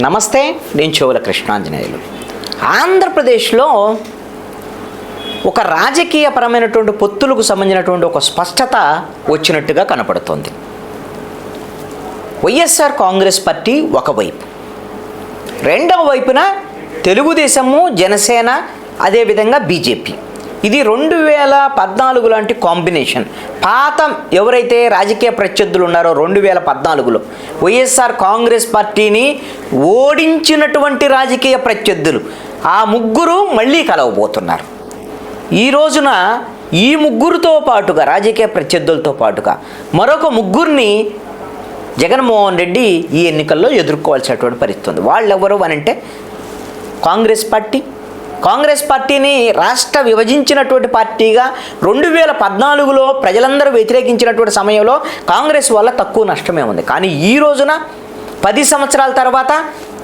నమస్తే, నేను చెవుల కృష్ణాంజనేయులు. ఆంధ్రప్రదేశ్లో ఒక రాజకీయపరమైనటువంటి పొత్తులకు సంబంధించినటువంటి ఒక స్పష్టత వచ్చినట్టుగా కనపడుతోంది. వైఎస్ఆర్ కాంగ్రెస్ పార్టీ ఒకవైపు, రెండవ వైపున తెలుగుదేశము, జనసేన, అదేవిధంగా బీజేపీ. ఇది 2014 లాంటి కాంబినేషన్. పాత ఎవరైతే రాజకీయ ప్రత్యర్థులు ఉన్నారో 2014లో వైఎస్ఆర్ కాంగ్రెస్ పార్టీని ఓడించినటువంటి రాజకీయ ప్రత్యర్థులు, ఆ ముగ్గురు మళ్ళీ కలవబోతున్నారు. ఈ రోజున ఈ ముగ్గురుతో పాటుగా, రాజకీయ ప్రత్యర్థులతో పాటుగా మరొక ముగ్గురిని జగన్మోహన్ రెడ్డి ఈ ఎన్నికల్లో ఎదుర్కోవాల్సినటువంటి పరిస్థితి ఉంది. వాళ్ళు ఎవరు అనంటే కాంగ్రెస్ పార్టీని రాష్ట్ర విభజించినటువంటి పార్టీగా 2014లో ప్రజలందరూ వ్యతిరేకించినటువంటి సమయంలో కాంగ్రెస్ వల్ల తక్కువ నష్టమే ఉంది. కానీ ఈ రోజున 10 సంవత్సరాల తర్వాత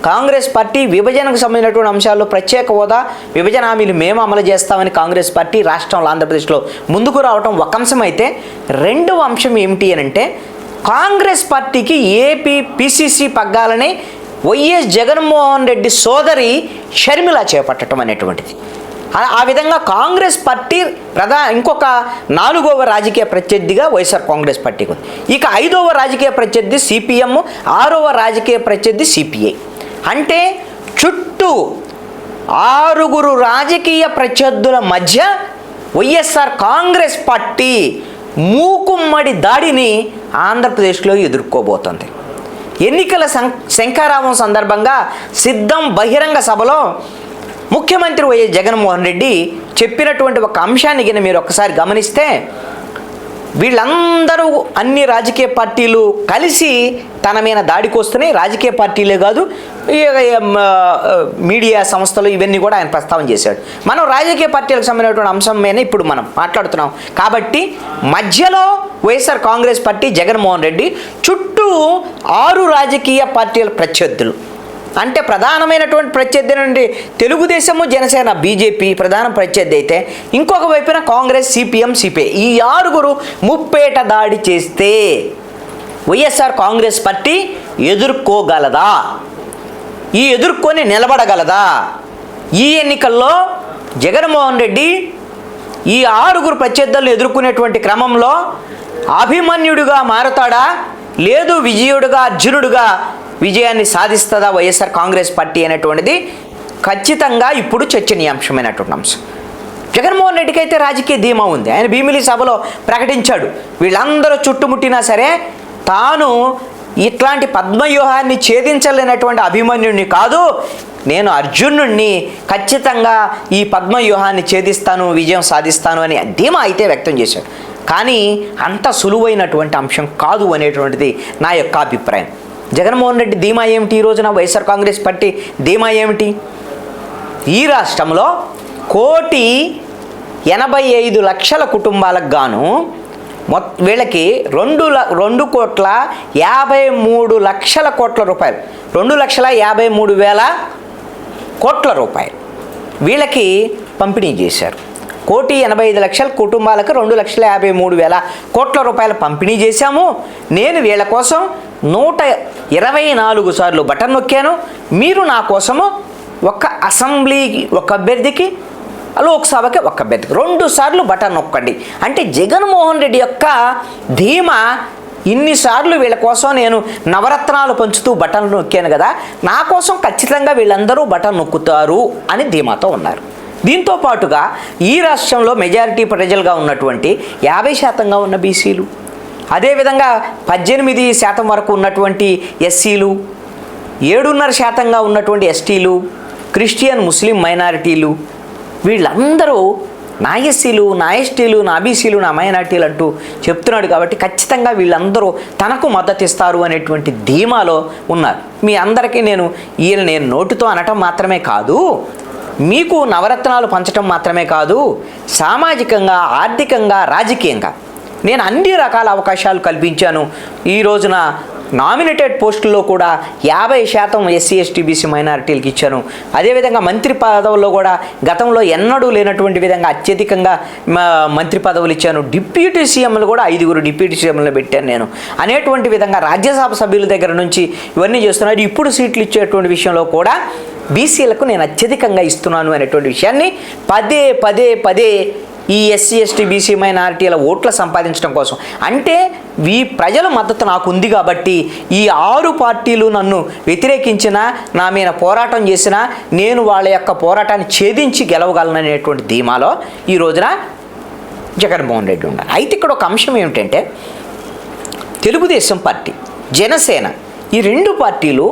కాంగ్రెస్ పార్టీ విభజనకు సంబంధించినటువంటి అంశాల్లో ప్రత్యేక హోదా, విభజన హామీలు మేము అమలు చేస్తామని కాంగ్రెస్ పార్టీ రాష్ట్రంలో, ఆంధ్రప్రదేశ్లో ముందుకు రావడం ఒక అంశం అయితే, రెండవ అంశం ఏమిటి అని అంటే కాంగ్రెస్ పార్టీకి ఏపీ పిసిసి పగ్గాలని వైఎస్ జగన్మోహన్ రెడ్డి సోదరి షర్మిల చేపట్టడం అనేటువంటిది. ఆ విధంగా కాంగ్రెస్ పార్టీ ఇంకొక 4వ రాజకీయ ప్రత్యర్థిగా వైఎస్ఆర్ కాంగ్రెస్ పార్టీకి ఉంది. ఇక 5వ రాజకీయ ప్రత్యర్థి సిపిఎం, 6వ రాజకీయ ప్రత్యర్థి సిపిఐ. అంటే చుట్టూ 6 రాజకీయ ప్రత్యర్థుల మధ్య వైఎస్ఆర్ కాంగ్రెస్ పార్టీ మూకుమ్మడి దాడిని ఆంధ్రప్రదేశ్లో ఎదుర్కోబోతోంది. ఎన్నికల శంఖారావం సందర్భంగా సిద్ధం బహిరంగ సభలో ముఖ్యమంత్రి వైఎస్ జగన్మోహన్ రెడ్డి చెప్పినటువంటి ఒక అంశాన్ని కింద మీరు ఒకసారి గమనిస్తే, వీళ్ళందరూ అన్ని రాజకీయ పార్టీలు కలిసి తన మీద దాడికి వస్తున్నాయి. రాజకీయ పార్టీలే కాదు, మీడియా సంస్థలు, ఇవన్నీ కూడా ఆయన ప్రస్తావన చేశాడు. మనం రాజకీయ పార్టీలకు సంబంధించినటువంటి అంశం మీద ఇప్పుడు మనం మాట్లాడుతున్నాం. కాబట్టి మధ్యలో వైఎస్ఆర్ కాంగ్రెస్ పార్టీ, జగన్మోహన్ రెడ్డి, చుట్టూ 6 రాజకీయ పార్టీల ప్రత్యర్థులు. అంటే ప్రధానమైనటువంటి ప్రత్యర్థి నుండి తెలుగుదేశము, జనసేన, బీజేపీ ప్రధాన ప్రత్యర్థి అయితే, ఇంకొక వైపున కాంగ్రెస్, సిపిఎం, సిపిఐ, ఈ 6 ముప్పేట దాడి చేస్తే వైఎస్ఆర్ కాంగ్రెస్ పార్టీ ఎదుర్కోగలదా? ఎదుర్కొని నిలబడగలదా? ఈ ఎన్నికల్లో జగన్మోహన్ రెడ్డి ఈ 6 ప్రత్యర్థులను ఎదుర్కొనేటువంటి క్రమంలో అభిమన్యుడిగా మారతాడా, లేదు విజయుడుగా, అర్జునుడుగా విజయాన్ని సాధిస్తుందా వైఎస్ఆర్ కాంగ్రెస్ పార్టీ అనేటువంటిది ఖచ్చితంగా ఇప్పుడు చర్చనీయాంశమైనటువంటి అంశం. జగన్మోహన్ రెడ్డికి అయితే రాజకీయ ధీమా ఉంది. ఆయన భీమిలి సభలో ప్రకటించాడు, వీళ్ళందరూ చుట్టుముట్టినా సరే తాను ఇట్లాంటి పద్మవ్యూహాన్ని ఛేదించలేనటువంటి అభిమన్యుడిని కాదు, నేను అర్జునుడిని, ఖచ్చితంగా ఈ పద్మవ్యూహాన్ని ఛేదిస్తాను, విజయం సాధిస్తాను అని ధీమా అయితే వ్యక్తం చేశాడు. కానీ అంత సులువైనటువంటి అంశం కాదు అనేటువంటిది నా యొక్క అభిప్రాయం. జగన్మోహన్ రెడ్డి ధీమా ఏమిటి? ఈ రోజున వైఎస్ఆర్ కాంగ్రెస్ పార్టీ ధీమా ఏమిటి? ఈ రాష్ట్రంలో 1,85,00,000 కుటుంబాలకు గాను వీళ్ళకి 2,53,00,000 కోట్ల రూపాయలు, 2,53,000 కోట్ల రూపాయలు వీళ్ళకి పంపిణీ చేశారు. 1,85,00,000 కుటుంబాలకు 2,53,000 కోట్ల రూపాయలు పంపిణీ చేశాము. నేను వీళ్ళ కోసం 124 సార్లు బటన్ నొక్కాను. మీరు నా కోసము ఒక అసెంబ్లీకి ఒక అభ్యర్థికి, లోక్సభకి ఒక అభ్యర్థికి 2 సార్లు బటన్ నొక్కండి అంటే జగన్మోహన్ రెడ్డి యొక్క ధీమా, ఇన్నిసార్లు వీళ్ళ కోసం నేను నవరత్నాలు పంచుతూ బటన్ నొక్కాను కదా, నా కోసం ఖచ్చితంగా వీళ్ళందరూ బటన్ నొక్కుతారు అని ధీమాతో ఉన్నారు. దీంతో పాటుగా ఈ రాష్ట్రంలో మెజారిటీ ప్రజలుగా ఉన్నటువంటి 50% ఉన్న బీసీలు, అదేవిధంగా 18% వరకు ఉన్నటువంటి ఎస్సీలు, 7.5% ఉన్నటువంటి ఎస్టీలు, క్రిస్టియన్, ముస్లిం మైనారిటీలు, వీళ్ళందరూ నా ఎస్సీలు, నా ఎస్టీలు, నా బీసీలు, నా మైనారిటీలు అంటూ చెప్తున్నాడు. కాబట్టి ఖచ్చితంగా వీళ్ళందరూ తనకు మద్దతు ఇస్తారు అనేటువంటి ధీమాలో ఉన్నారు. మీ అందరికీ నేను నోటితో అనటం మాత్రమే కాదు, మీకు నవరత్నాలు పంచడం మాత్రమే కాదు, సామాజికంగా, ఆర్థికంగా, రాజకీయంగా నేను అన్ని రకాల అవకాశాలు కల్పించాను. ఈ రోజున నామినేటెడ్ పోస్టుల్లో కూడా 50% ఎస్సీ ఎస్టీ బీసీ మైనారిటీలకు ఇచ్చాను. అదేవిధంగా మంత్రి పదవుల్లో కూడా గతంలో ఎన్నడూ లేనటువంటి విధంగా అత్యధికంగా మంత్రి పదవులు ఇచ్చాను. డిప్యూటీ సీఎంలు కూడా 5 డిప్యూటీ సీఎంలను పెట్టాను నేను అనేటువంటి విధంగా రాజ్యసభ సభ్యుల దగ్గర నుంచి ఇవన్నీ చేస్తున్నారు. ఇప్పుడు సీట్లు ఇచ్చేటువంటి విషయంలో కూడా బీసీలకు నేను అత్యధికంగా ఇస్తున్నాను అనేటువంటి విషయాన్ని పదే ఈ ఎస్సీ ఎస్టీ బీసీ మైనారిటీల ఓట్ల సంపాదించడం కోసం, అంటే ఈ ప్రజల మద్దతు నాకు ఉంది కాబట్టి ఈ 6 పార్టీలు నన్ను వ్యతిరేకించినా, నా మీద పోరాటం చేసినా నేను వాళ్ళ యొక్క పోరాటాన్ని ఛేదించి గెలవగలననేటువంటి ధీమాలో ఈ రోజున జగన్మోహన్ రెడ్డి ఉన్నారు. అయితే ఇక్కడ ఒక అంశం ఏమిటంటే తెలుగుదేశం పార్టీ, జనసేన ఈ 2 పార్టీలు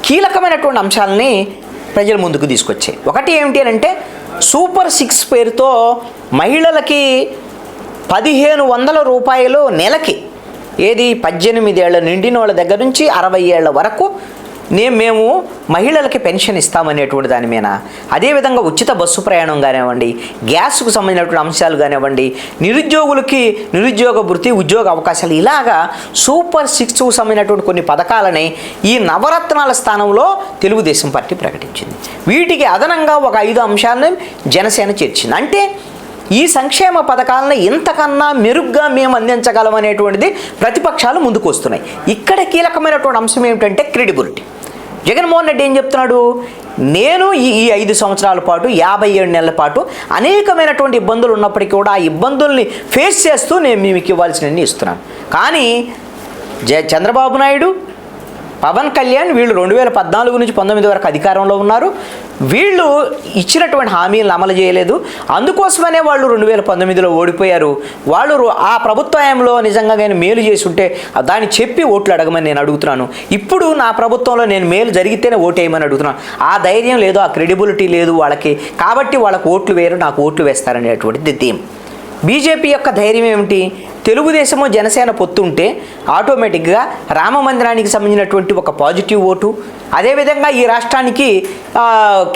కీలకమైనటువంటి అంశాలని ప్రజల ముందుకు తీసుకొచ్చాయి. ఒకటి ఏమిటి అంటే సూపర్ 6 పేరుతో మహిళలకి 1500 రూపాయలు నెలకి, ఏది 18 ఏళ్ళ నిండిన వాళ్ళ దగ్గర నుంచి 60 ఏళ్ళ వరకు మేము మహిళలకి పెన్షన్ ఇస్తామనేటువంటి దాని మీద, అదేవిధంగా ఉచిత బస్సు ప్రయాణం కానివ్వండి, గ్యాస్కు సంబంధించినటువంటి అంశాలు కానివ్వండి, నిరుద్యోగులకి నిరుద్యోగ వృత్తి ఉద్యోగ అవకాశాలు, ఇలాగా సూపర్ 6కు సంబంధించినటువంటి కొన్ని పథకాలని ఈ నవరత్నాల స్థానంలో తెలుగుదేశం పార్టీ ప్రకటించింది. వీటికి అదనంగా ఒక 5 అంశాలను జనసేన చేర్చింది. అంటే ఈ సంక్షేమ పథకాలను ఇంతకన్నా మెరుగ్గా మేము అందించగలం అనేటువంటిది ప్రతిపక్షాలు ముందుకు వస్తున్నాయి. ఇక్కడ కీలకమైనటువంటి అంశం ఏమిటంటే క్రెడిబిలిటీ. జగన్మోహన్ రెడ్డి ఏం చెప్తున్నాడు, నేను ఈ 5 సంవత్సరాల పాటు 57 నెలల పాటు అనేకమైనటువంటి ఇబ్బందులు ఉన్నప్పటికీ కూడా ఆ ఇబ్బందుల్ని ఫేస్ చేస్తూ నేను మీకు ఇవ్వాల్సినవన్నీ ఇస్తున్నాను. కానీ చంద్రబాబు నాయుడు, పవన్ కళ్యాణ్ వీళ్ళు 2014 నుంచి 19 వరకు అధికారంలో ఉన్నారు. వీళ్ళు ఇచ్చినటువంటి హామీలను అమలు చేయలేదు. అందుకోసమనే వాళ్ళు 2019లో ఓడిపోయారు. వాళ్ళు ఆ ప్రభుత్వంలో నిజంగా నేను మేలు చేసి ఉంటే దాన్ని చెప్పి ఓట్లు అడగమని నేను అడుగుతున్నాను. ఇప్పుడు నా ప్రభుత్వంలో నేను మేలు జరిగితేనే ఓటు వేయమని అడుగుతున్నాను. ఆ ధైర్యం లేదు, ఆ క్రెడిబిలిటీ లేదు వాళ్ళకి. కాబట్టి వాళ్ళకు ఓట్లు వేయరు, నాకు ఓట్లు వేస్తారనేటువంటిది థీమ్. బీజేపీ యొక్క ధైర్యం ఏమిటి, తెలుగుదేశము జనసేన పొత్తుంటే ఆటోమేటిక్గా రామ మందిరానికి సంబంధించినటువంటి ఒక పాజిటివ్ ఓటు, అదేవిధంగా ఈ రాష్ట్రానికి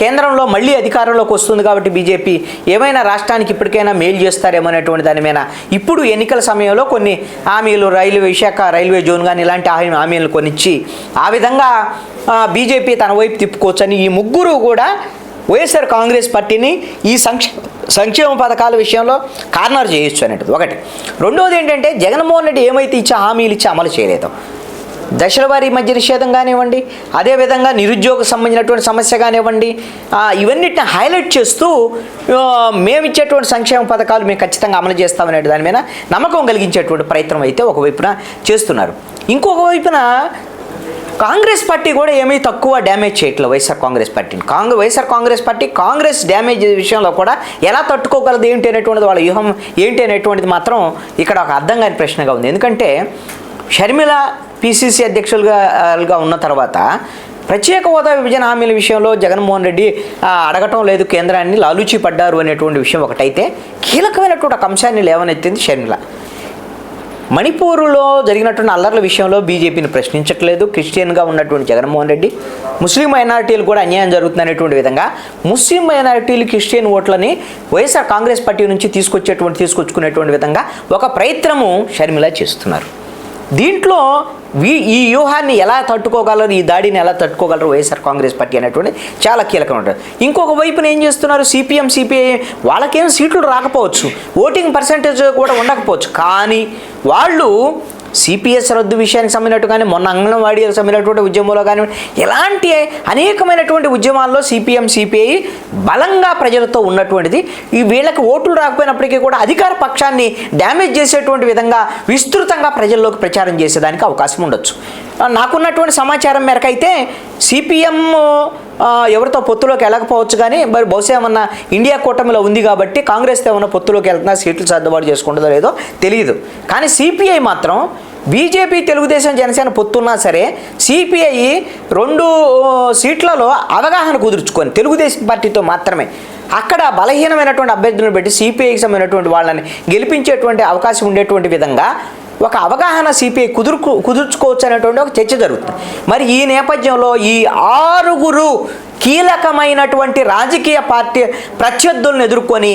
కేంద్రంలో మళ్ళీ అధికారంలోకి వస్తుంది కాబట్టి బీజేపీ ఏమైనా రాష్ట్రానికి ఇప్పటికైనా మేలు చేస్తారేమో అనేటువంటి దాని మీద ఇప్పుడు ఎన్నికల సమయంలో కొన్ని హామీలు, విశాఖ రైల్వే జోన్ కానీ ఇలాంటి హామీలు కొనిచ్చి ఆ విధంగా బీజేపీ తన వైపు తిప్పుకోవచ్చని ఈ ముగ్గురు కూడా వైఎస్ఆర్ కాంగ్రెస్ పార్టీని ఈ సంక్షేమ పథకాల విషయంలో కార్నర్ చేయొచ్చు అనేది ఒకటి. రెండవది ఏంటంటే జగన్మోహన్ రెడ్డి ఏమైతే హామీలు ఇచ్చి అమలు చేయలేదో, దశల వారీ మధ్య నిషేధం కానివ్వండి, అదేవిధంగా నిరుద్యోగ సంబంధించినటువంటి సమస్య కానివ్వండి, ఇవన్నిటిని హైలైట్ చేస్తూ మేము ఇచ్చేటువంటి సంక్షేమ పథకాలు మేము ఖచ్చితంగా అమలు చేస్తామనే దాని మీద నమ్మకం కలిగించేటువంటి ప్రయత్నం అయితే ఒకవైపున చేస్తున్నారు. ఇంకొక వైపున కాంగ్రెస్ పార్టీ కూడా ఏమీ తక్కువ డ్యామేజ్ చేయట్లేదు వైఎస్ఆర్ కాంగ్రెస్ పార్టీని. వైఎస్ఆర్ కాంగ్రెస్ పార్టీ కాంగ్రెస్ డ్యామేజ్ విషయంలో కూడా ఎలా తట్టుకోగలదు ఏంటి అనేటువంటిది, వాళ్ళ వ్యూహం ఏంటి అనేటువంటిది మాత్రం ఇక్కడ ఒక అర్థం కాని ప్రశ్నగా ఉంది. ఎందుకంటే షర్మిల పిసిసి అధ్యక్షులుగా ఉన్న తర్వాత ప్రత్యేక హోదా విభజన హామీల విషయంలో జగన్మోహన్ రెడ్డి అడగటం లేదు, కేంద్రాన్ని లాలూచి పడ్డారు అనేటువంటి విషయం ఒకటైతే, కీలకమైనటువంటి ఒక అంశాన్ని లేవనెత్తింది షర్మిల. మణిపూర్లో జరిగినటువంటి అల్లర్ల విషయంలో బీజేపీని ప్రశ్నించట్లేదు క్రిస్టియన్గా ఉన్నటువంటి జగన్మోహన్ రెడ్డి. ముస్లిం మైనారిటీలు కూడా అన్యాయం జరుగుతుందనేటువంటి విధంగా ముస్లిం మైనారిటీలు క్రిస్టియన్ ఓట్లని వైఎస్ఆర్ కాంగ్రెస్ పార్టీ నుంచి తీసుకొచ్చుకునేటువంటి విధంగా ఒక ప్రయత్నము షర్మిల చేస్తున్నారు. దీంట్లో ఈ వ్యూహాన్ని ఎలా తట్టుకోగలరు, ఈ దాడిని ఎలా తట్టుకోగలరు వైఎస్ఆర్ కాంగ్రెస్ పార్టీ అనేటువంటి చాలా కీలకం ఉంటుంది. ఇంకొక వైపున ఏం చేస్తున్నారు, సిపిఎం సిపిఐ వాళ్ళకేం సీట్లు రాకపోవచ్చు, ఓటింగ్ పర్సెంటేజ్ కూడా ఉండకపోవచ్చు, కానీ వాళ్ళు సిపిఎస్ రద్దు విషయానికి సంబంధించినట్టు కానీ మొన్న అంగన్వాడీలకు సంబంధించినటువంటి ఉద్యమంలో కానీ ఎలాంటి అనేకమైనటువంటి ఉద్యమాల్లో సిపిఎం సిపిఐ బలంగా ప్రజలతో ఉన్నటువంటిది. ఈ వీళ్ళకి ఓట్లు రాకపోయినప్పటికీ కూడా అధికార పక్షాన్ని డ్యామేజ్ చేసేటువంటి విధంగా విస్తృతంగా ప్రజల్లోకి ప్రచారం చేసేదానికి అవకాశం ఉండొచ్చు. నాకున్నటువంటి సమాచారం మేరకు అయితే సిపిఎం ఎవరితో పొత్తులోకి వెళ్ళకపోవచ్చు, కానీ మరి బహుశా ఏమన్నా ఇండియా కూటమిలో ఉంది కాబట్టి కాంగ్రెస్తో ఏమన్నా పొత్తులోకి వెళ్తున్నా సీట్లు సర్దుబాటు చేసుకుంటుందో లేదో తెలియదు. కానీ సిపిఐ మాత్రం బీజేపీ తెలుగుదేశం జనసేన పొత్తున్నా సరే సిపిఐ 2 సీట్లలో అవగాహన కుదుర్చుకొని తెలుగుదేశం పార్టీతో మాత్రమే అక్కడ బలహీనమైనటువంటి అభ్యర్థులను పెట్టి సిపిఐకి సంబంధించినటువంటి వాళ్ళని గెలిపించేటువంటి అవకాశం ఉండేటువంటి విధంగా ఒక అవగాహన సిపిఐ కుదుర్చుకోవచ్చు అనేటువంటి ఒక చర్చ జరుగుతుంది. మరి ఈ నేపథ్యంలో ఈ 6 కీలకమైనటువంటి రాజకీయ పార్టీ ప్రత్యర్థులను ఎదుర్కొని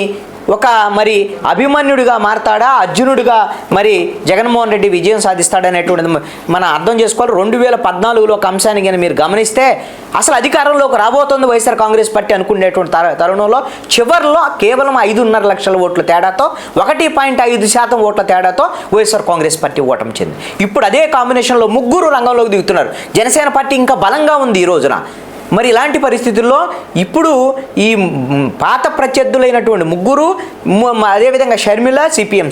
ఒక మరి అభిమన్యుడిగా మారతాడా, అర్జునుడిగా మరి జగన్మోహన్ రెడ్డి విజయం సాధిస్తాడనేటువంటిది మనం అర్థం చేసుకోవాలి. 2014లో ఒక అంశాన్ని కానీ మీరు గమనిస్తే అసలు అధికారంలోకి రాబోతుంది వైఎస్ఆర్ కాంగ్రెస్ పార్టీ అనుకునేటువంటి తరుణంలో చివరిలో కేవలం 5.5 లక్షల ఓట్ల తేడాతో 1.5% ఓట్ల తేడాతో వైఎస్ఆర్ కాంగ్రెస్ పార్టీ ఓటమి చెంది. ఇప్పుడు అదే కాంబినేషన్లో ముగ్గురు రంగంలోకి దిగుతున్నారు. జనసేన పార్టీ ఇంకా బలంగా ఉంది ఈ రోజున. మరి ఇలాంటి పరిస్థితుల్లో ఇప్పుడు ఈ పాత ప్రత్యర్థులైనటువంటి ముగ్గురు, అదేవిధంగా షర్మిల, సిపిఐ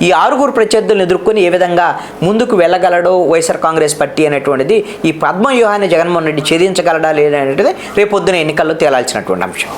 ఈ 6 ప్రత్యర్థులను ఎదుర్కొని ఏ విధంగా ముందుకు వెళ్ళగలడో వైఎస్ఆర్ కాంగ్రెస్ పార్టీ అనేటువంటిది, ఈ పద్మవ్యూహాన్ని జగన్మోహన్ రెడ్డి ఛేదించగలడా లేదా అనేది రేపొద్దున ఎన్నికల్లో తేలాల్సినటువంటి అంశం.